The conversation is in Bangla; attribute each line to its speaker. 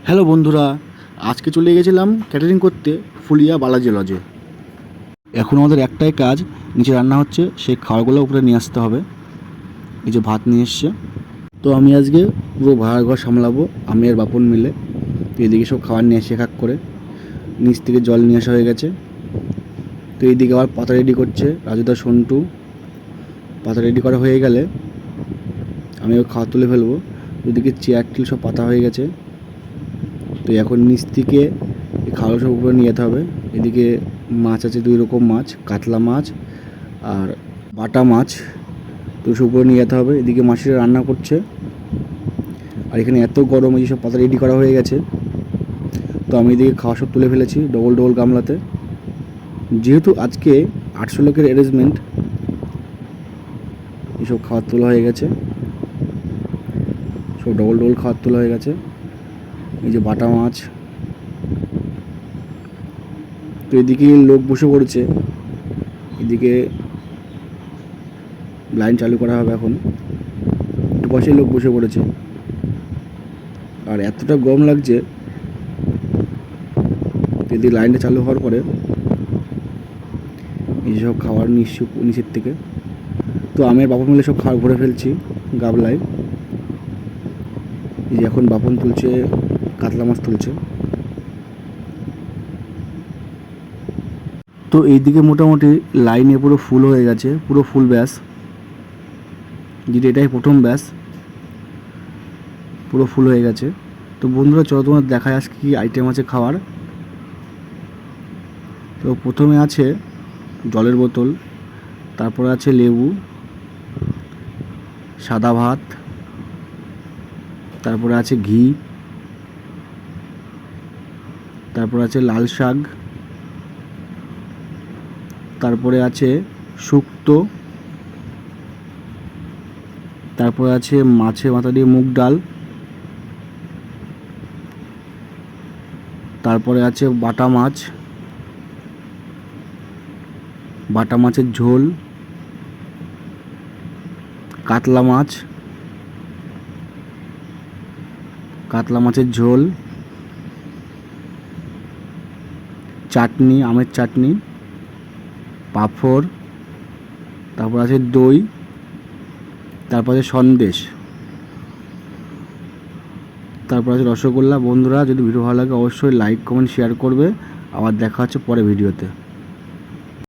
Speaker 1: হ্যালো বন্ধুরা, আজকে চলে গেছিলাম ক্যাটারিং করতে ফুলিয়া বালাজি লজে। এখন আমাদের একটাই কাজ, নিচে রান্না হচ্ছে, সেই খাবারগুলো উপরে নিয়ে আসতে হবে। এই যে ভাত নিয়ে এসছে, তো আমি আজকে পুরো ভাড়ার ঘর সামলাবো, আমি আর বাপন মিলে। তো এদিকে সব খাবার নিয়ে এসে এক এক করে, নিচ থেকে জল নিয়ে আসা হয়ে গেছে। তো এইদিকে আবার পাতা রেডি করছে রাজুদা, সন্টু। পাতা রেডি করা হয়ে গেলে আমিও খাওয়া তুলে ফেলবো। ওইদিকে চেয়ার টিল সব পাতা হয়ে গেছে। তো এখন নিচ থেকে এই খাবার সব উপরে নিয়ে যেতে হবে। এদিকে মাছ আছে, 2 রকম মাছ, কাতলা মাছ আর বাটা মাছ। তো সব উপরে নিয়ে যেতে হবে। এদিকে মাসিরা রান্না করছে, আর এখানে এত গরম, এই সব পাতা রেডি করা হয়ে গেছে। তো আমি এদিকে খাওয়া সব তুলে ফেলেছি ডবল ডবল গামলাতে। যেহেতু আজকে 800 লোকের অ্যারেঞ্জমেন্ট, এইসব খাবার তোলা হয়ে গেছে, সব ডবল ডবল খাবার তোলা হয়ে গেছে। এই যে বাটা মাছ। তো এদিকে লোক বসে পড়েছে, এদিকে লাইন চালু করা হবে। এখন একটু পাশে লোক বসে পড়েছে, আর এতটা গরম লাগছে। যদি লাইনটা চালু হওয়ার পরে এইসব খাবার নিচের থেকে, তো আমি আর বাপন মিলে সব খাবার ভরে ফেলছি গাবলায়। এই যে এখন বাপন তুলছে, কাতলা মাছ তুলছে। তো এইদিকে মোটামুটি লাইনে পুরো ফুল হয়ে গেছে, পুরো ফুল ব্যাস। যেটা এটাই প্রথম ব্যাস, পুরো ফুল হয়ে গেছে। তো বন্ধুরা, চলো তোমার দেখায় আজকে কী আইটেম আছে খাওয়ার। তো প্রথমে আছে জলের বোতল, তারপরে আছে লেবু, সাদা ভাত, তারপরে আছে ঘি, তারপরে আছে লাল শাক, তারপরে আছে শুক্তো, তারপরে আছে মাছের মাথা দিয়ে মুগ ডাল, তারপরে আছে বাটা মাছ, বাটা মাছের ঝোল, কাতলা মাছ, কাতলা মাছের ঝোল, চাটনি, আমের চাটনি, পাঁপড়, তারপর আছে দই, তারপর আছে সন্দেশ, তারপর আছে রসগোল্লা। বন্ধুরা, যদি ভিডিও ভালো লাগে অবশ্যই লাইক কমেন্ট শেয়ার করবে। আবার দেখা হচ্ছে পরে ভিডিওতে।